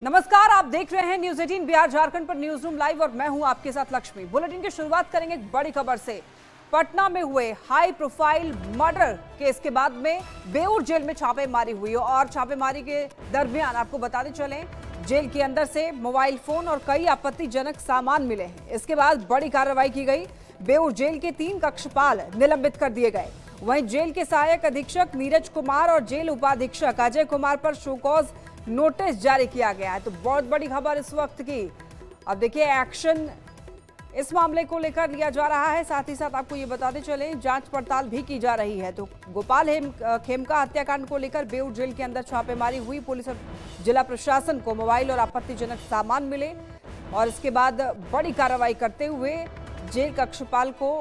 नमस्कार, आप देख रहे हैं न्यूज 18 बिहार झारखंड पर न्यूज रूम लाइव और मैं हूं आपके साथ लक्ष्मी। बुलेटिन की शुरुआत करेंगे एक बड़ी खबर से। पटना में हुए हाई प्रोफाइल मर्डर केस के बाद में बेऊर जेल में छापेमारी हुई और छापेमारी के दरमियान आपको बताते चलें जेल के अंदर से मोबाइल फोन और कई आपत्तिजनक सामान मिले हैं। इसके बाद बड़ी कार्रवाई की गई। बेऊर जेल के 3 कक्षपाल निलंबित कर दिए गए। वहीं जेल के सहायक अधीक्षक नीरज कुमार और जेल उपाधीक्षक अजय कुमार पर शोकॉज नोटिस जारी किया गया है। तो बहुत बड़ी खबर इस वक्त की। अब देखिए एक्शन इस मामले को लेकर लिया जा रहा है। साथ ही साथ आपको ये बताते चले जांच पड़ताल भी की जा रही है। तो गोपाल खेमका हत्याकांड को लेकर बेऊर जेल के अंदर छापेमारी हुई। पुलिस और जिला प्रशासन को मोबाइल और आपत्तिजनक सामान मिले और इसके बाद बड़ी कार्रवाई करते हुए जेल कक्षपाल को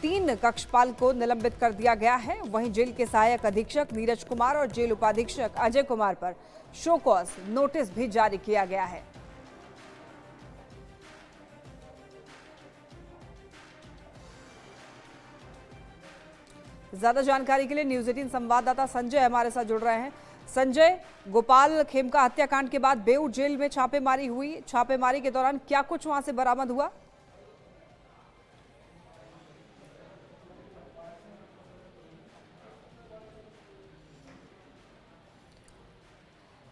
3 कक्षपाल को निलंबित कर दिया गया है। वहीं जेल के सहायक अधीक्षक नीरज कुमार और जेल उपाधीक्षक अजय कुमार पर शो कॉज नोटिस भी जारी किया गया है। ज्यादा जानकारी के लिए न्यूज 18 संवाददाता संजय हमारे साथ जुड़ रहे हैं। संजय, गोपाल खेमका हत्याकांड के बाद बेऊर जेल में छापेमारी हुई। छापेमारी के दौरान क्या कुछ वहां से बरामद हुआ?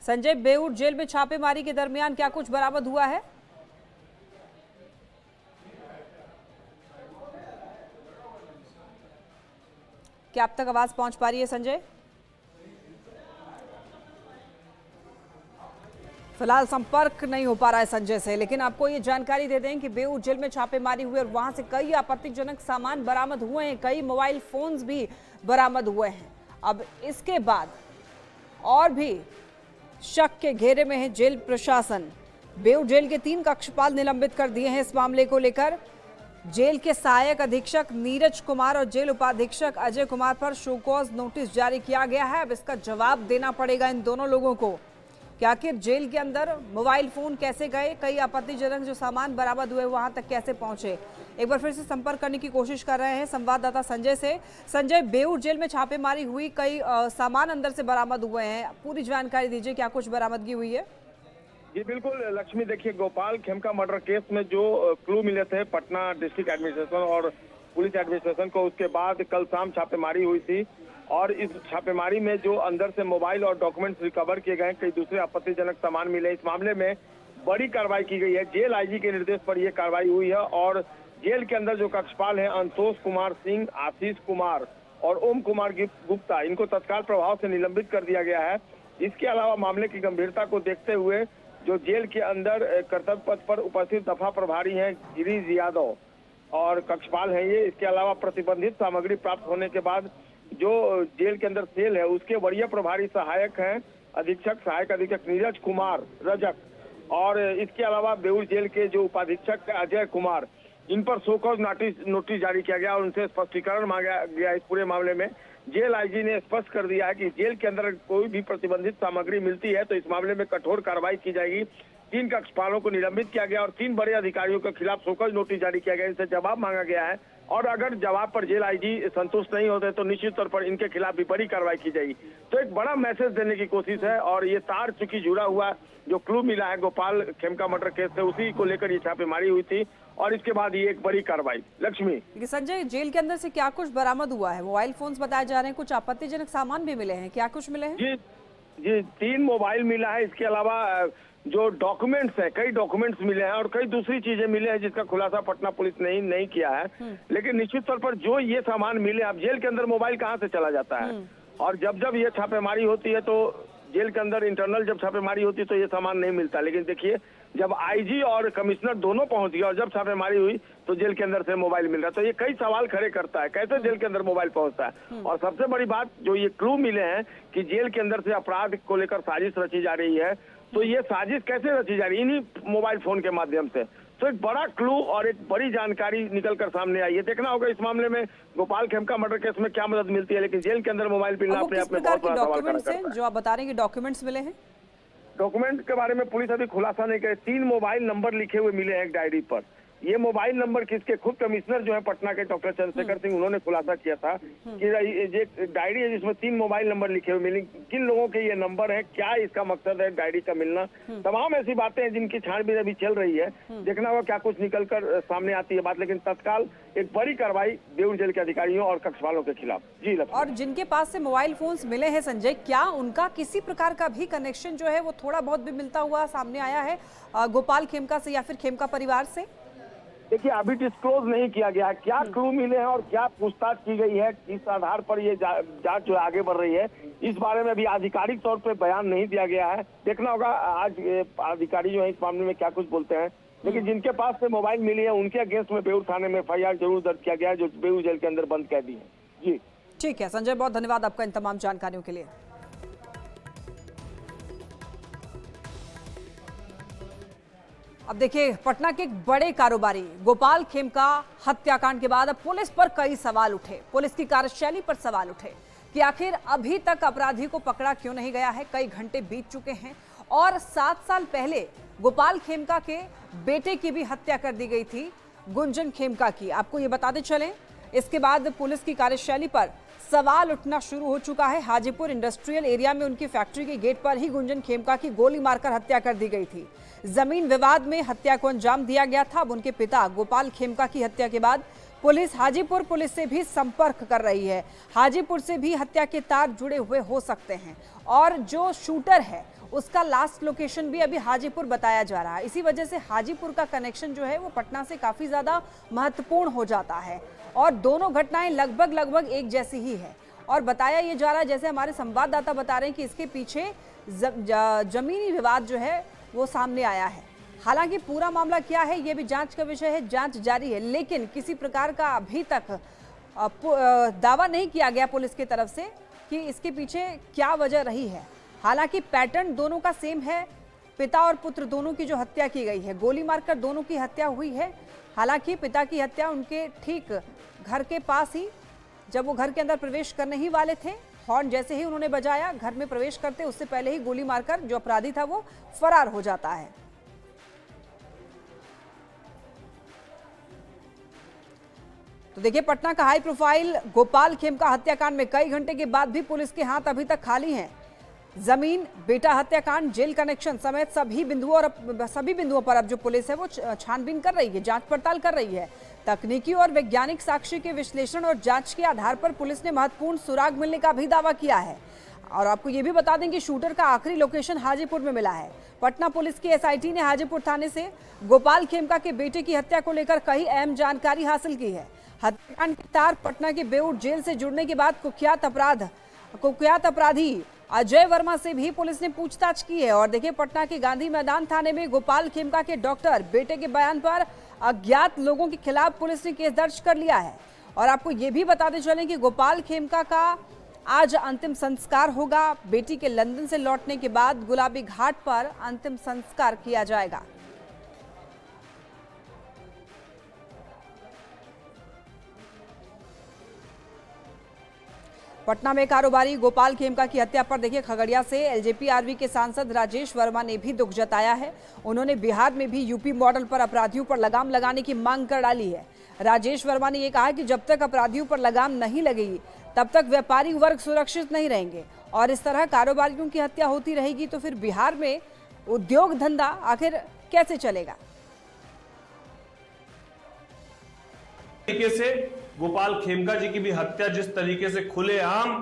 संजय, बेऊर जेल में छापेमारी के दरमियान क्या कुछ बरामद हुआ है? क्या आप तक आवाज पहुंच पा रही है संजय? फिलहाल संपर्क नहीं हो पा रहा है संजय से, लेकिन आपको ये जानकारी दे दें कि बेऊर जेल में छापेमारी हुई और वहां से कई आपत्तिजनक सामान बरामद हुए हैं। कई मोबाइल फोन्स भी बरामद हुए हैं। अब इसके बाद और भी शक के घेरे में है जेल प्रशासन। बेऊर जेल के 3 कक्षपाल निलंबित कर दिए हैं। इस मामले को लेकर जेल के सहायक अधीक्षक नीरज कुमार और जेल उपाधीक्षक अजय कुमार पर शोकॉज नोटिस जारी किया गया है। अब इसका जवाब देना पड़ेगा इन दोनों लोगों को कि आखिर जेल के अंदर मोबाइल फोन कैसे गए, कई आपत्तिजनक जो सामान बरामद हुए वहां तक कैसे पहुंचे। एक बार फिर से संपर्क करने की कोशिश कर रहे हैं संवाददाता संजय से। संजय, बेऊर जेल में छापेमारी हुई, कई सामान अंदर से बरामद हुए हैं, पूरी जानकारी दीजिए, क्या कुछ बरामदगी हुई है? जी बिल्कुल लक्ष्मी, देखिए गोपाल खेमका मर्डर केस में जो क्लू मिले थे पटना डिस्ट्रिक्ट एडमिनिस्ट्रेशन और पुलिस एडमिनिस्ट्रेशन को, उसके बाद कल शाम छापेमारी हुई थी और इस छापेमारी में जो अंदर से मोबाइल और डॉक्यूमेंट्स रिकवर किए गए, कई दूसरे आपत्तिजनक सामान मिले। इस मामले में बड़ी कार्रवाई की गई है। जेल आईजी के निर्देश पर यह कार्रवाई हुई है और जेल के अंदर जो कक्षपाल हैं अंतोष कुमार सिंह, आशीष कुमार और ओम कुमार गुप्ता, इनको तत्काल प्रभाव से निलंबित कर दिया गया है। इसके अलावा मामले की गंभीरता को देखते हुए जो जेल के अंदर कर्तव्य पथ पर उपस्थित दफा प्रभारी हैं गिरीश यादव और कक्षपाल हैं ये, इसके अलावा प्रतिबंधित सामग्री प्राप्त होने के बाद जो जेल के अंदर सेल है उसके वरीय प्रभारी सहायक हैं सहायक अधीक्षक नीरज कुमार रजक और इसके अलावा बेऊर जेल के जो उपाधीक्षक अजय कुमार, इन पर शोकॉज नोटिस जारी किया गया और उनसे स्पष्टीकरण मांगा गया। इस पूरे मामले में जेल आईजी ने स्पष्ट कर दिया है कि जेल के अंदर कोई भी प्रतिबंधित सामग्री मिलती है तो इस मामले में कठोर कार्रवाई की जाएगी। 3 कक्षपालों को निलंबित किया गया और 3 बड़े अधिकारियों के खिलाफ शोकॉज नोटिस जारी किया गया। इनसे जवाब मांगा गया है और अगर जवाब पर जेल आईजी संतुष्ट नहीं होते तो निश्चित तौर पर इनके खिलाफ भी बड़ी कार्रवाई की जाएगी। तो एक बड़ा मैसेज देने की कोशिश है और ये तार चुकी जुड़ा हुआ जो क्लू मिला है गोपाल खेमका मर्डर केस से, उसी को लेकर ये छापेमारी हुई थी और इसके बाद ये एक बड़ी कार्रवाई। लक्ष्मी, संजय, जेल के अंदर से क्या कुछ बरामद हुआ है? मोबाइल फोन्स बताए जा रहे हैं, कुछ आपत्तिजनक सामान भी मिले हैं, क्या कुछ मिले हैं? जी 3 मोबाइल मिला है। इसके अलावा जो डॉक्यूमेंट्स है, कई डॉक्यूमेंट्स मिले हैं और कई दूसरी चीजें मिले हैं जिसका खुलासा पटना पुलिस ने नहीं किया है। लेकिन निश्चित तौर पर जो ये सामान मिले, अब जेल के अंदर मोबाइल कहाँ से चला जाता है और जब ये छापेमारी होती है तो जेल के अंदर इंटरनल जब छापेमारी होती है तो ये सामान नहीं मिलता। लेकिन देखिए जब आईजी और कमिश्नर दोनों पहुंच गए और जब छापेमारी हुई तो जेल के अंदर से मोबाइल मिल रहा, तो ये कई सवाल खड़े करता है, कैसे जेल के अंदर मोबाइल पहुंचता है। और सबसे बड़ी बात जो ये क्लू मिले हैं कि जेल के अंदर से अपराध को लेकर साजिश रची जा रही है, तो ये साजिश कैसे रची जा रही है? इन्हीं मोबाइल फोन के माध्यम से। तो एक बड़ा क्लू और एक बड़ी जानकारी निकल कर सामने आई है। देखना होगा इस मामले में गोपाल खेमका मर्डर केस में क्या मदद मिलती है, लेकिन जेल के अंदर मोबाइल मिलना अपने आप में बहुत बड़ा सवाल खड़ा करता है। जो आप बता रहे हैं कि डॉक्यूमेंट्स मिले हैं, डॉक्यूमेंट के बारे में पुलिस अभी खुलासा नहीं करे। 3 मोबाइल नंबर लिखे हुए मिले हैं एक डायरी पर ये मोबाइल नंबर किसके, खुद कमिश्नर जो है पटना के डॉक्टर चंद्रशेखर सिंह, उन्होंने खुलासा किया था कि ये डायरी है जिसमें 3 मोबाइल नंबर लिखे हुए मिले, किन लोगों के ये नंबर है, क्या इसका मकसद है डायरी का मिलना, तमाम ऐसी बातें हैं जिनकी छानबीन अभी चल रही है। देखना होगा क्या कुछ निकल कर सामने आती है बात, लेकिन तत्काल एक बड़ी कार्रवाई बेऊर जेल के अधिकारियों और कक्षपालों के खिलाफ। जी लक्ष्मी। और जिनके पास से मोबाइल फोन्स मिले हैं संजय, क्या उनका किसी प्रकार का भी कनेक्शन जो है वो थोड़ा बहुत भी मिलता हुआ सामने आया है गोपाल खेमका से या फिर खेमका परिवार से? देखिए अभी डिस्क्लोज नहीं किया गया है क्या क्लू मिले हैं और क्या पूछताछ की गई है, किस आधार पर ये जांच जो है आगे बढ़ रही है, इस बारे में अभी आधिकारिक तौर पे बयान नहीं दिया गया है। देखना होगा आज अधिकारी जो है इस मामले में क्या कुछ बोलते हैं, लेकिन जिनके पास से मोबाइल मिली है उनके अगेंस्ट में बेऊर थाने में FIR जरूर दर्ज किया गया है, जो बेऊर जेल के अंदर बंद कर दी है। जी ठीक है संजय, बहुत धन्यवाद आपका इन तमाम जानकारियों के लिए। अब देखिए, पटना के एक बड़े कारोबारी गोपाल खेमका हत्याकांड के बाद अब पुलिस पर कई सवाल उठे, पुलिस की कार्यशैली पर सवाल उठे कि आखिर अभी तक अपराधी को पकड़ा क्यों नहीं गया है। कई घंटे बीत चुके हैं और 7 साल पहले गोपाल खेमका के बेटे की भी हत्या कर दी गई थी, गुंजन खेमका की। आपको ये बताते चलें, इसके बाद पुलिस की कार्यशैली पर सवाल उठना शुरू हो चुका है। हाजीपुर इंडस्ट्रियल एरिया में उनकी फैक्ट्री के गेट पर ही गुंजन खेमका की गोली मारकर हत्या कर दी गई थी। जमीन विवाद में हत्या को अंजाम दिया गया था। अब उनके पिता गोपाल खेमका की हत्या के बाद पुलिस हाजीपुर पुलिस से भी संपर्क कर रही है। हाजीपुर से भी हत्या के तार जुड़े हुए हो सकते हैं और जो शूटर है उसका लास्ट लोकेशन भी अभी हाजीपुर बताया जा रहा है। इसी वजह से हाजीपुर का कनेक्शन जो है वो पटना से काफी ज्यादा महत्वपूर्ण हो जाता है और दोनों घटनाएं लगभग एक जैसी ही है। और बताया ये जा रहा है, जैसे हमारे संवाददाता बता रहे हैं, कि इसके पीछे जमीनी विवाद जो है वो सामने आया है। हालांकि पूरा मामला क्या है ये भी जांच का विषय है, जांच जारी है, लेकिन किसी प्रकार का अभी तक दावा नहीं किया गया पुलिस की तरफ से कि इसके पीछे क्या वजह रही है। हालांकि पैटर्न दोनों का सेम है, पिता और पुत्र दोनों की जो हत्या की गई है, गोली मारकर दोनों की हत्या हुई है। हालांकि पिता की हत्या उनके ठीक घर के पास ही, जब वो घर के अंदर प्रवेश करने ही वाले थे, हॉर्न जैसे ही उन्होंने बजाया, घर में प्रवेश करते उससे पहले ही गोली मारकर जो अपराधी था वो फरार हो जाता है। तो देखिए, पटना का हाई प्रोफाइल गोपाल खेमका हत्याकांड में कई घंटे के बाद भी पुलिस के हाथ अभी तक खाली हैं। जमीन, बेटा हत्याकांड, जेल कनेक्शन समेत सभी बिंदुओं पर अब जो पुलिस है वो छानबीन कर रही है, जांच पड़ताल कर रही है। तकनीकी और वैज्ञानिक साक्ष्य के विश्लेषण और जांच के आधार पर पुलिस ने महत्वपूर्ण सुराग मिलने का भी दावा किया है। और आपको ये भी बता दें कि शूटर का आखिरी लोकेशन हाजीपुर में मिला है। पटना पुलिस की SIT ने हाजीपुर थाने से गोपाल खेमका के बेटे की हत्या को लेकर कई अहम जानकारी हासिल की है। हत्याकांड के तार पटना के बेऊर जेल से जुड़ने के बाद कुख्यात अपराधी अजय वर्मा से भी पुलिस ने पूछताछ की है। और देखिए, पटना के गांधी मैदान थाने में गोपाल खेमका के डॉक्टर बेटे के बयान पर अज्ञात लोगों के खिलाफ पुलिस ने केस दर्ज कर लिया है। और आपको ये भी बताते चलें कि गोपाल खेमका का आज अंतिम संस्कार होगा। बेटी के लंदन से लौटने के बाद गुलाबी घाट पर अंतिम संस्कार किया जाएगा। पटना में कारोबारी गोपाल खेमका की हत्या पर देखिए, खगड़िया से LJP-RV के सांसद राजेश वर्मा ने भी दुख जताया है। उन्होंने बिहार में भी यूपी मॉडल पर अपराधियों पर लगाम लगाने की मांग कर डाली है। राजेश वर्मा ने यह कहा कि जब तक अपराधियों पर लगाम नहीं लगेगी तब तक व्यापारी वर्ग सुरक्षित नहीं रहेंगे और इस तरह कारोबारियों की हत्या होती रहेगी तो फिर बिहार में उद्योग धंधा आखिर कैसे चलेगा। तरीके से गोपाल खेमका जी की भी हत्या जिस तरीके से खुलेआम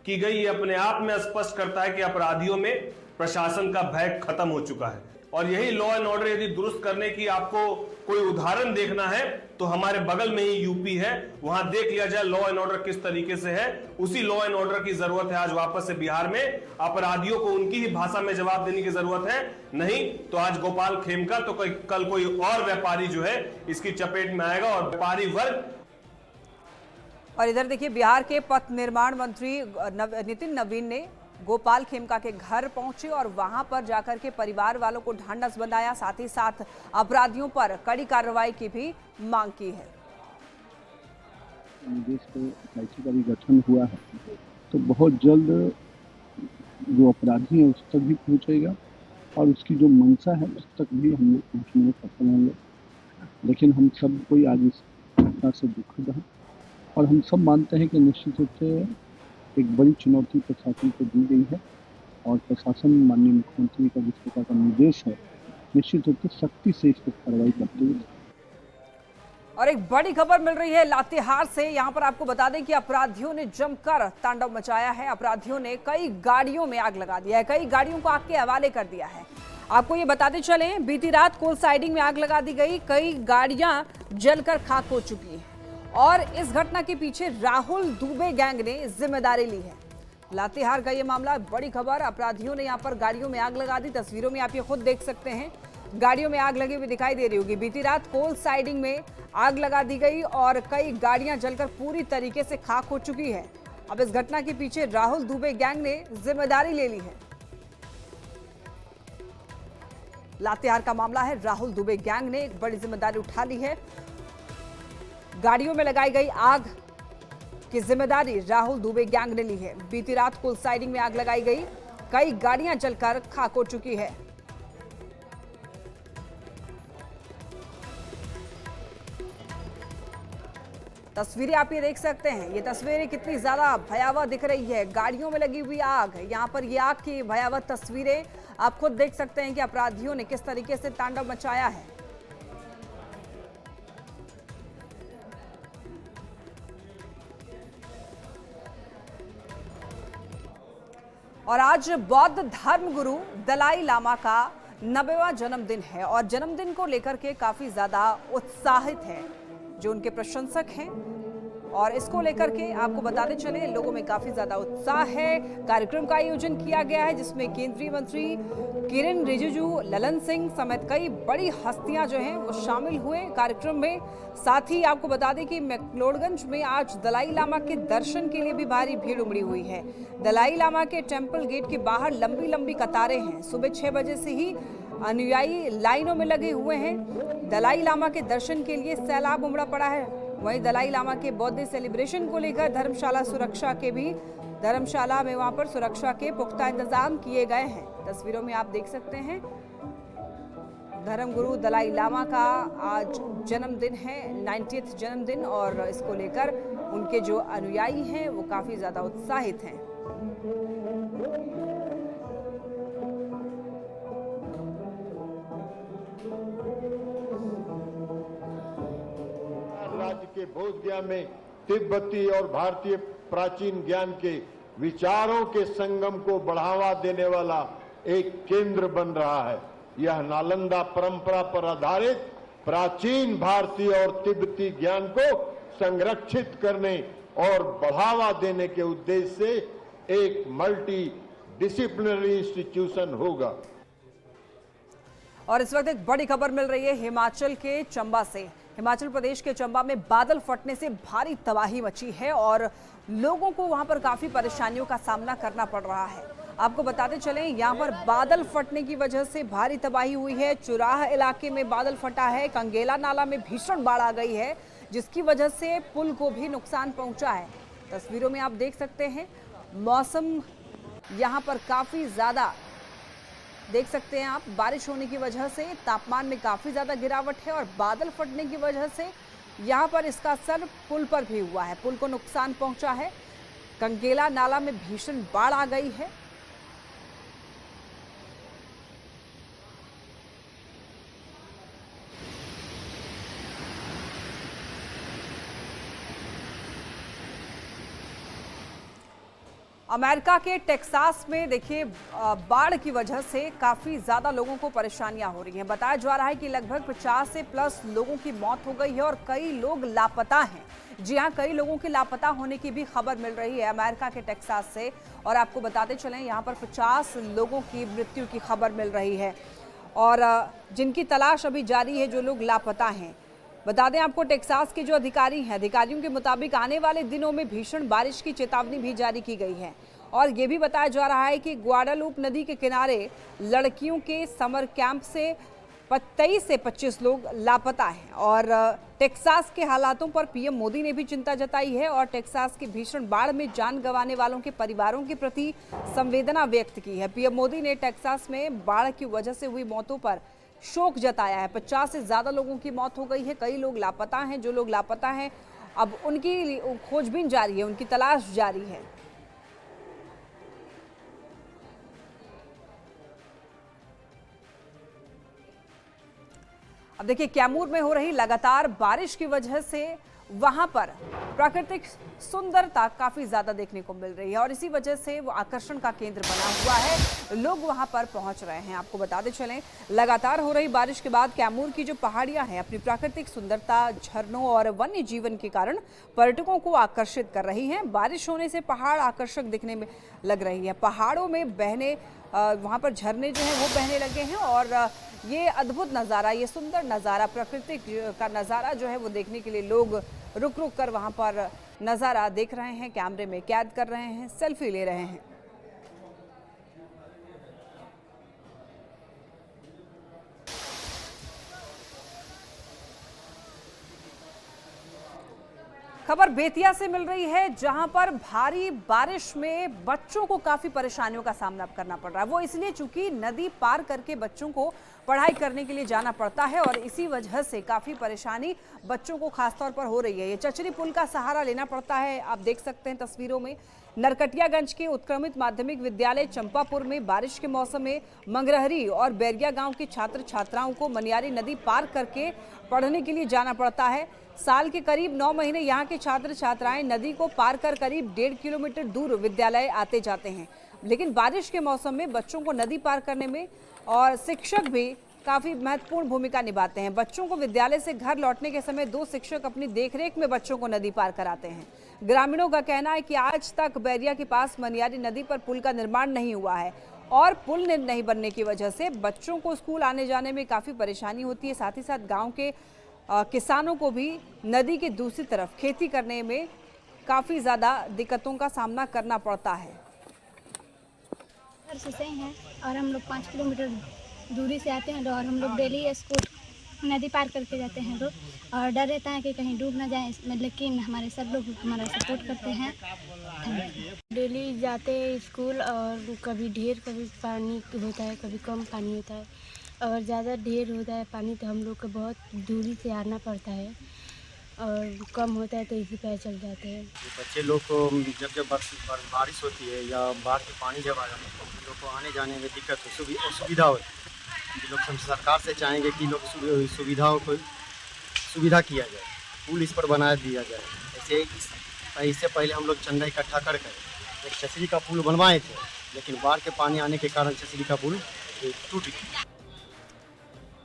की गई, ये अपने आप में स्पष्ट करता है कि अपराधियों में प्रशासन का भय खत्म हो चुका है। और यही लॉ एंड ऑर्डर यदि दुरुस्त करने की आपको कोई उदाहरण देखना है तो हमारे बगल में ही यूपी है, वहां देख लिया जाए लॉ एंड ऑर्डर किस तरीके से है। उसी लॉ एंड ऑर्डर की जरूरत है आज वापस से बिहार में। अपराधियों को उनकी ही भाषा में जवाब देने की जरूरत है, नहीं तो आज गोपाल खेमका तो कल कोई और व्यापारी जो है इसकी चपेट में आएगा और व्यापारी वर्ग। और इधर देखिए, बिहार के पथ निर्माण मंत्री नितिन नवीन ने गोपाल खेमका के घर पहुंचे और वहां पर जाकर के परिवार वालों को ढांढस बंधाया, साथ ही साथ अपराधियों पर कड़ी कार्रवाई की भी मांग की है। देश पे SIT का भी गठन हुआ है तो बहुत जल्द जो अपराधी है उस तक भी पहुंचेगा और उसकी जो मंशा है उस तक भी हम लोग पहुंचने में सफल होंगे। लेकिन हम सब कोई आज इस घटना से दुखद है और हम सब मानते हैं कि निश्चित रूप से एक बड़ी चुनौती प्रशासन को दी गई है और प्रशासन माननीय मुख्यमंत्री का जिस प्रकार का निर्देश है, निश्चित रूप से सख्ती से इस पर कार्रवाई करते हुए। और एक बड़ी खबर मिल रही है लातेहार से। यहां पर आपको बता दें कि अपराधियों ने जमकर तांडव मचाया है। अपराधियों ने कई गाड़ियों में आग लगा दिया है, कई गाड़ियों को आग के हवाले कर दिया है। आपको ये बताते चलें, बीती रात कोलसाइडिंग में आग लगा दी गई, कई गाड़ियां जलकर खाक हो चुकी हैं और इस घटना के पीछे राहुल दुबे गैंग ने जिम्मेदारी ली है। लातेहार का ये मामला, बड़ी खबर। अपराधियों ने यहाँ पर गाड़ियों में आग लगा दी। तस्वीरों में आप ये खुद देख सकते हैं, गाड़ियों में आग लगी हुई दिखाई दे रही होगी। बीती रात कोलसाइडिंग में आग लगा दी गई और कई गाड़ियां जलकर पूरी तरीके से खाक हो चुकी है। अब इस घटना के पीछे राहुल दुबे गैंग ने जिम्मेदारी ले ली है। लातेहार का मामला है, राहुल दुबे गैंग ने एक बड़ी जिम्मेदारी उठा ली है। गाड़ियों में लगाई गई आग की जिम्मेदारी राहुल दुबे गैंग ने ली है। बीती रात कोलसाइडिंग में आग लगाई गई, कई गाड़ियां जलकर खाक हो चुकी है। तस्वीरें आप ये देख सकते हैं, ये तस्वीरें कितनी ज्यादा भयावह दिख रही है। गाड़ियों में लगी हुई आग, यहाँ पर ये आग की भयावह तस्वीरें आप खुद देख सकते हैं कि अपराधियों ने किस तरीके से तांडव मचाया है। और आज बौद्ध धर्म गुरु दलाई लामा का 90वां जन्मदिन है और जन्मदिन को लेकर के काफी ज्यादा उत्साहित है जो उनके प्रशंसक हैं और इसको लेकर के आपको बताते चले, लोगों में काफी ज्यादा उत्साह है। कार्यक्रम का आयोजन किया गया है जिसमें केंद्रीय मंत्री किरेन रिजिजू, ललन सिंह समेत कई बड़ी हस्तियां जो हैं वो शामिल हुए कार्यक्रम में। साथ ही आपको बता दें कि मैक्लोडगंज में आज दलाई लामा के दर्शन के लिए भी भारी भीड़ उमड़ी हुई है। दलाई लामा के टेम्पल गेट के बाहर लंबी लंबी कतारें हैं। सुबह 6 बजे से ही अनुयायी लाइनों में लगे हुए हैं। दलाई लामा के दर्शन के लिए सैलाब उमड़ा पड़ा है। वहीं दलाई लामा के बर्थडे सेलिब्रेशन को लेकर धर्मशाला में वहां पर सुरक्षा के पुख्ता इंतजाम किए गए हैं। तस्वीरों में आप देख सकते हैं, धर्मगुरु दलाई लामा का आज जन्मदिन है, 90th जन्मदिन, और इसको लेकर उनके जो अनुयायी हैं वो काफी ज्यादा उत्साहित हैं। राज्य के बोधगया में तिब्बती और भारतीय प्राचीन ज्ञान के विचारों के संगम को बढ़ावा देने वाला एक केंद्र बन रहा है। यह नालंदा परंपरा पर आधारित प्राचीन भारतीय और तिब्बती ज्ञान को संरक्षित करने और बढ़ावा देने के उद्देश्य से एक मल्टी डिसिप्लिनरी इंस्टीट्यूशन होगा। और इस वक्त एक बड़ी खबर मिल रही है हिमाचल के चंबा से। हिमाचल प्रदेश के चंबा में बादल फटने से भारी तबाही मची है और लोगों को वहां पर काफी परेशानियों का सामना करना पड़ रहा है। आपको बताते चलें, यहां पर बादल फटने की वजह से भारी तबाही हुई है। चुराह इलाके में बादल फटा है, कंगेला नाला में भीषण बाढ़ आ गई है जिसकी वजह से पुल को भी नुकसान पहुंचा है। तस्वीरों में आप देख सकते हैं, मौसम यहां पर काफी ज्यादा देख सकते हैं आप, बारिश होने की वजह से तापमान में काफी ज्यादा गिरावट है और बादल फटने की वजह से यहाँ पर इसका असर पुल पर भी हुआ है। पुल को नुकसान पहुंचा है। कंगेला नाला में भीषण बाढ़ आ गई है। अमेरिका के टेक्सास में देखिए बाढ़ की वजह से काफ़ी ज़्यादा लोगों को परेशानियां हो रही हैं। बताया जा रहा है कि लगभग 50 से प्लस लोगों की मौत हो गई है और कई लोग लापता हैं। जी हां, कई लोगों के लापता होने की भी खबर मिल रही है अमेरिका के टेक्सास से। और आपको बताते चलें, यहां पर 50 लोगों की मृत्यु की खबर मिल रही है और जिनकी तलाश अभी जारी है, जो लोग लापता हैं। बता दें आपको, टेक्सास के जो अधिकारी हैं, अधिकारियों के मुताबिक आने वाले दिनों में भीषण बारिश की चेतावनी भी जारी की गई है। और ये भी बताया जा रहा है कि ग्वाडालूप नदी के किनारे लड़कियों के समर कैंप से 23 से 25 लोग लापता हैं। और टेक्सास के हालातों पर पीएम मोदी ने भी चिंता जताई है और टेक्सास की भीषण बाढ़ में जान गंवाने वालों के परिवारों के प्रति संवेदना व्यक्त की है। पीएम मोदी ने टेक्सास में बाढ़ की वजह से हुई मौतों पर शोक जताया है। 50 से ज्यादा लोगों की मौत हो गई है, कई लोग लापता हैं। जो लोग लापता हैं अब उनकी खोजबीन जारी है, उनकी तलाश जारी है। अब देखिए, कैमूर में हो रही लगातार बारिश की वजह से वहां पर प्राकृतिक सुंदरता काफी ज्यादा देखने को मिल रही है और इसी वजह से वो आकर्षण का केंद्र बना हुआ है। लोग वहां पर पहुंच रहे हैं। आपको बताते चलें, लगातार हो रही बारिश के बाद कैमूर की जो पहाड़ियां हैं अपनी प्राकृतिक सुंदरता, झरनों और वन्य जीवन के कारण पर्यटकों को आकर्षित कर रही हैं। बारिश होने से पहाड़ आकर्षक दिखने में लग रही है। पहाड़ों में बहने वहाँ पर झरने जो हैं वो बहने लगे हैं और ये अद्भुत नज़ारा, ये सुंदर नज़ारा, प्रकृति का नज़ारा जो है वो देखने के लिए लोग रुक रुक कर वहाँ पर नज़ारा देख रहे हैं, कैमरे में कैद कर रहे हैं, सेल्फी ले रहे हैं। खबर बेतिया से मिल रही है, जहां पर भारी बारिश में बच्चों को काफी परेशानियों का सामना करना पड़ रहा है। वो इसलिए चूंकि नदी पार करके बच्चों को पढ़ाई करने के लिए जाना पड़ता है और इसी वजह से काफी परेशानी बच्चों को खासतौर पर हो रही है। ये चचरी पुल का सहारा लेना पड़ता है। आप देख सकते हैं तस्वीरों में, नरकटियागंज के उत्क्रमित माध्यमिक विद्यालय चंपापुर में बारिश के मौसम में मंगरहरी और बैरिया गांव के छात्र छात्राओं को मनियारी नदी पार करके पढ़ने के लिए जाना पड़ता है। साल के करीब 9 महीने यहाँ के छात्र छात्राएं नदी को पार कर करीब 1.5 किलोमीटर दूर विद्यालय आते जाते हैं, लेकिन बारिश के मौसम में बच्चों को नदी पार करने में और शिक्षक भी काफी महत्वपूर्ण भूमिका निभाते हैं। बच्चों को विद्यालय से घर लौटने के समय 2 शिक्षक अपनी देखरेख में बच्चों को नदी पार कराते हैं। ग्रामीणों का कहना है कि आज तक बैरिया के पास मनियारी नदी पर पुल का निर्माण नहीं हुआ है और पुल नहीं बनने की वजह से बच्चों को स्कूल आने जाने में काफी परेशानी होती है। साथ ही साथ गाँव के किसानों को भी नदी के दूसरी तरफ खेती करने में काफ़ी ज़्यादा दिक्कतों का सामना करना पड़ता है। घर से हैं और हम लोग 5 किलोमीटर दूरी से आते हैं और हम लोग डेली स्कूल नदी पार करके जाते हैं लोग और डर रहता है कि कहीं डूब ना जाए इसमें, लेकिन हमारे सब लोग हमारा सपोर्ट करते हैं। डेली जाते हैं स्कूल और कभी ढेर कभी पानी होता है, कभी कम पानी होता है और ज़्यादा ढेर होता है पानी तो हम लोग को बहुत दूरी से आना पड़ता है और कम होता है तो इसी पैर चल जाते हैं। बच्चे लोग को जब बारिश होती है या बाढ़ के पानी जब आ जाता है तो लोग को आने जाने में दिक्कत असुविधा होती है। लोग हम सरकार से चाहेंगे कि लोग सुविधाओं को सुविधा किया जाए, पुल इस पर बना दिया जाए। इससे पहले हम लोग चंदा इकट्ठा कर एक चचरी का पुल बनवाए थे, लेकिन बाढ़ के पानी आने के कारण चचरी का पुल टूट गया।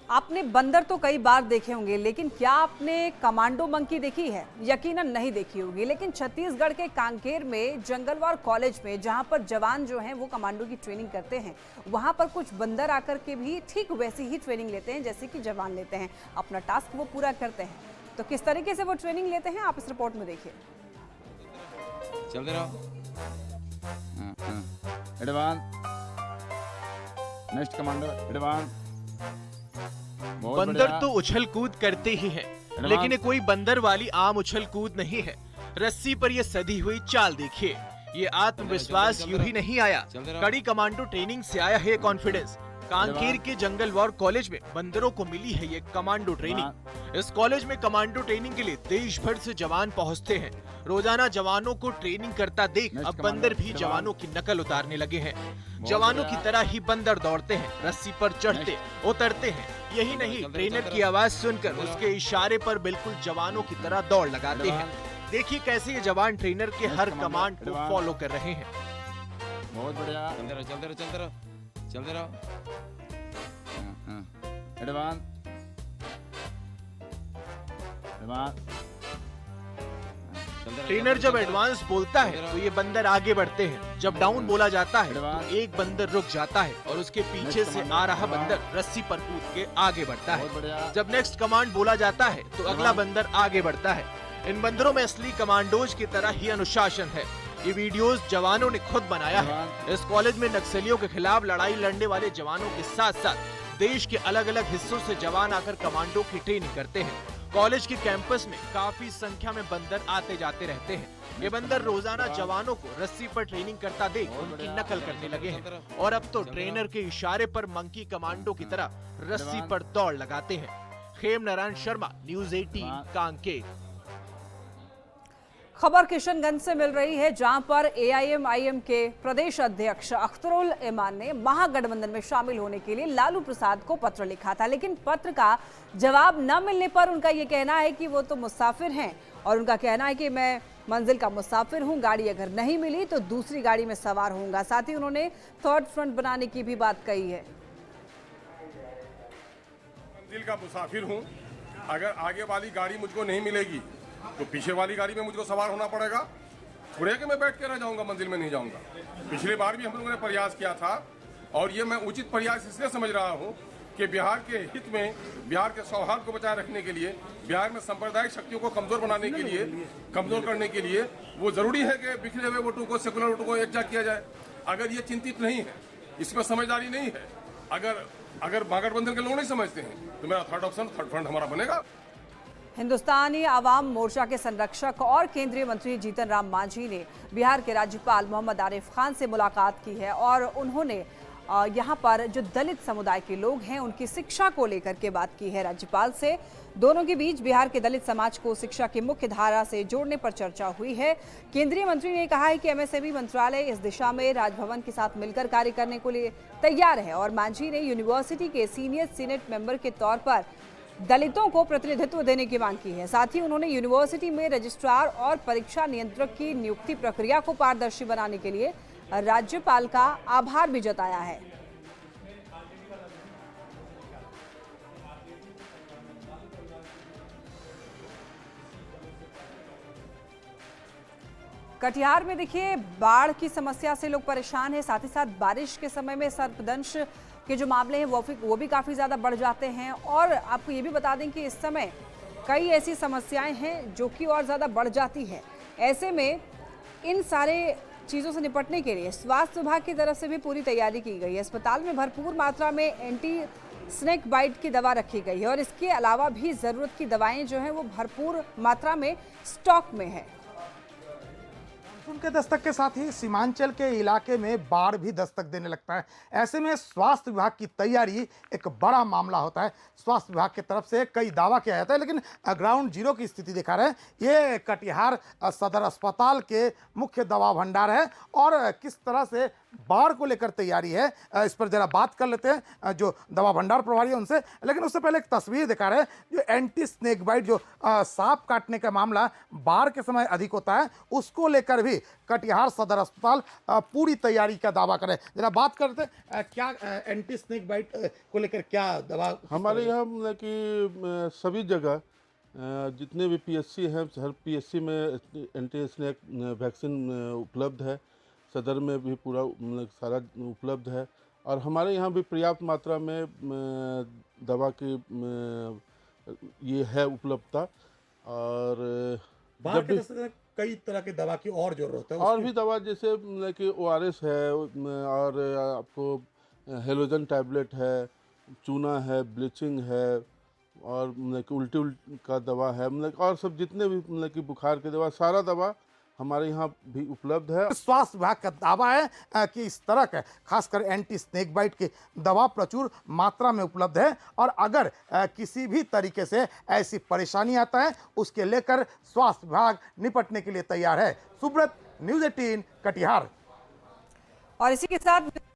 आपने बंदर तो कई बार देखे होंगे, लेकिन क्या आपने कमांडो मंकी देखी है? यकीनन नहीं देखी होगी, लेकिन छत्तीसगढ़ के कांकेर में जंगलवार कॉलेज में जहां पर जवान जो हैं वो कमांडो की ट्रेनिंग करते हैं, वहां पर कुछ बंदर आकर के भी ठीक वैसी ही ट्रेनिंग लेते हैं जैसे कि जवान लेते हैं। अपना टास्क वो पूरा करते हैं। तो किस तरीके से वो ट्रेनिंग लेते हैं आप इस रिपोर्ट में देखिए। चलते रहो। Advance, next commando advance. बंदर तो उछल कूद करते ही हैं, लेकिन ये कोई बंदर वाली आम उछल कूद नहीं है। रस्सी पर ये सधी हुई चाल देखिए। ये आत्मविश्वास यूं ही नहीं आया, कड़ी कमांडो ट्रेनिंग से आया है कॉन्फिडेंस। कांकेर के जंगल वॉर कॉलेज में बंदरों को मिली है ये कमांडो ट्रेनिंग। इस कॉलेज में कमांडो ट्रेनिंग के लिए देश भर से जवान पहुंचते हैं। रोजाना जवानों को ट्रेनिंग करता देख अब बंदर भी जवानों की नकल उतारने लगे हैं। जवानों की तरह ही बंदर दौड़ते हैं, रस्सी पर चढ़ते उतरते हैं। यही नहीं, ट्रेनर की आवाज सुनकर उसके इशारे पर बिल्कुल जवानों की तरह दौड़ लगाते हैं। देखिए कैसे ये जवान ट्रेनर के हर कमांड को फॉलो कर रहे हैं। बहुत बढ़िया, चलते रहो चलते रहो चलते रहो चलते रहो। Advance advance. ट्रेनर जब एडवांस बोलता है तो ये बंदर आगे बढ़ते हैं। जब डाउन बोला जाता है तो एक बंदर रुक जाता है और उसके पीछे से आ रहा बंदर रस्सी पर कूद के आगे बढ़ता है। जब नेक्स्ट कमांड बोला जाता है तो अगला बंदर आगे बढ़ता है। इन बंदरों में असली कमांडोज की तरह ही अनुशासन है। ये वीडियोस जवानों ने खुद बनाया है। इस कॉलेज में नक्सलियों के खिलाफ लड़ाई लड़ने वाले जवानों के साथ साथ देश के अलग अलग हिस्सों से जवान आकर कमांडो की ट्रेनिंग करते हैं। कॉलेज के कैंपस में काफी संख्या में बंदर आते जाते रहते हैं। ये बंदर रोजाना जवानों को रस्सी पर ट्रेनिंग करता देख उनकी नकल करने लगे हैं और अब तो ट्रेनर के इशारे पर मंकी कमांडो की तरह रस्सी पर दौड़ लगाते हैं। खेम नारायण शर्मा, न्यूज़ 18 कांकेर। खबर किशनगंज से मिल रही है, जहां पर AIM-IM के प्रदेश अध्यक्ष अख्तरुल ईमान ने महागठबंधन में शामिल होने के लिए लालू प्रसाद को पत्र लिखा था, लेकिन पत्र का जवाब न मिलने पर उनका ये कहना है कि वो तो मुसाफिर हैं और उनका कहना है कि मैं मंजिल का मुसाफिर हूं, गाड़ी अगर नहीं मिली तो दूसरी गाड़ी में सवार होऊंगा। साथ ही उन्होंने थर्ड फ्रंट बनाने की भी बात कही है। मंजिल का मुसाफिर हूं, अगर आगे वाली गाड़ी मुझको नहीं मिलेगी तो पीछे वाली गाड़ी में मुझको सवार होना पड़ेगा। थोड़े कि मैं बैठ के रह जाऊंगा, मंजिल में नहीं जाऊंगा। पिछली बार भी हम लोगों ने प्रयास किया था और ये मैं उचित प्रयास इसलिए समझ रहा हूं कि बिहार के हित में, बिहार के सौहार्द को बचाए रखने के लिए, बिहार में सांप्रदायिक शक्तियों को कमजोर बनाने के लिए, कमजोर करने के लिए वो जरूरी है कि बिखरे हुए वोटों को, सेकुलर वोटों को एकजुट किया जाए। अगर ये चिंतित नहीं है, इसमें समझदारी नहीं है, अगर महागठबंधन के लोग नहीं समझते हैं तो मेरा थर्ड ऑप्शन, थर्ड फ्रंट हमारा बनेगा। हिंदुस्तानी आवाम मोर्चा के संरक्षक और केंद्रीय मंत्री जीतन राम मांझी ने बिहार के राज्यपाल मोहम्मद आरिफ खान से मुलाकात की है और उन्होंने यहाँ पर जो दलित समुदाय के लोग हैं उनकी शिक्षा को लेकर के बात की है राज्यपाल से। दोनों के बीच बिहार के दलित समाज को शिक्षा की मुख्य धारा से जोड़ने पर चर्चा हुई है। केंद्रीय मंत्री ने कहा है कि MSME मंत्रालय इस दिशा में राजभवन के साथ मिलकर कार्य करने के लिए तैयार है और मांझी ने यूनिवर्सिटी के सीनियर सीनेट मेंबर के तौर पर दलितों को प्रतिनिधित्व देने की मांग की है। साथ ही उन्होंने यूनिवर्सिटी में रजिस्ट्रार और परीक्षा नियंत्रक की नियुक्ति प्रक्रिया को पारदर्शी बनाने के लिए राज्यपाल का आभार भी जताया है। कटिहार में देखिए बाढ़ की समस्या से लोग परेशान हैं, साथ ही साथ बारिश के समय में सर्पदंश के जो मामले हैं वो भी काफ़ी ज़्यादा बढ़ जाते हैं। और आपको ये भी बता दें कि इस समय कई ऐसी समस्याएं हैं जो कि और ज़्यादा बढ़ जाती है। ऐसे में इन सारे चीज़ों से निपटने के लिए स्वास्थ्य विभाग की तरफ से भी पूरी तैयारी की गई है। अस्पताल में भरपूर मात्रा में एंटी स्नेक बाइट की दवा रखी गई है और इसके अलावा भी ज़रूरत की दवाएँ जो हैं वो भरपूर मात्रा में स्टॉक में है। मानसून के दस्तक के साथ ही सीमांचल के इलाके में बाढ़ भी दस्तक देने लगता है। ऐसे में स्वास्थ्य विभाग की तैयारी एक बड़ा मामला होता है। स्वास्थ्य विभाग की तरफ से कई दावा किया जाता है, लेकिन ग्राउंड जीरो की स्थिति दिखा रहे हैं। ये कटिहार सदर अस्पताल के मुख्य दवा भंडार है और किस तरह से बाढ़ को लेकर तैयारी है इस पर जरा बात कर लेते हैं जो दवा भंडार प्रभारी है उनसे। लेकिन उससे पहले एक तस्वीर दिखा रहे हैं, जो एंटी स्नेक बाइट, जो सांप काटने का मामला बाढ़ के समय अधिक होता है, उसको लेकर भी कटिहार सदर अस्पताल पूरी तैयारी का दावा करे। जरा बात करते हैं क्या एंटी स्नेक बाइट को लेकर क्या दवा हमारे यहाँ मतलब कि सभी जगह जितने भी PSC हैं, हर PSC में एंटी स्नेक वैक्सीन उपलब्ध है। सदर में भी पूरा मतलब सारा उपलब्ध है और हमारे यहाँ भी पर्याप्त मात्रा में दवा की ये है उपलब्धता। और जब भी कई तरह की दवा की और जरूरत है, और भी दवा जैसे मतलब कि ORS है और आपको हेलोजन टैबलेट है, चूना है, ब्लीचिंग है और मतलब कि उल्टी का दवा है, मतलब और सब जितने भी मतलब कि बुखार की दवा, सारा दवा हमारे यहाँ भी उपलब्ध है। स्वास्थ्य विभाग का दावा है कि इस तरह का खासकर एंटी स्नेक बाइट की दवा प्रचुर मात्रा में उपलब्ध है और अगर किसी भी तरीके से ऐसी परेशानी आता है उसके लेकर स्वास्थ्य विभाग निपटने के लिए तैयार है। सुब्रत, न्यूज़ 18 कटिहार। और इसी के साथ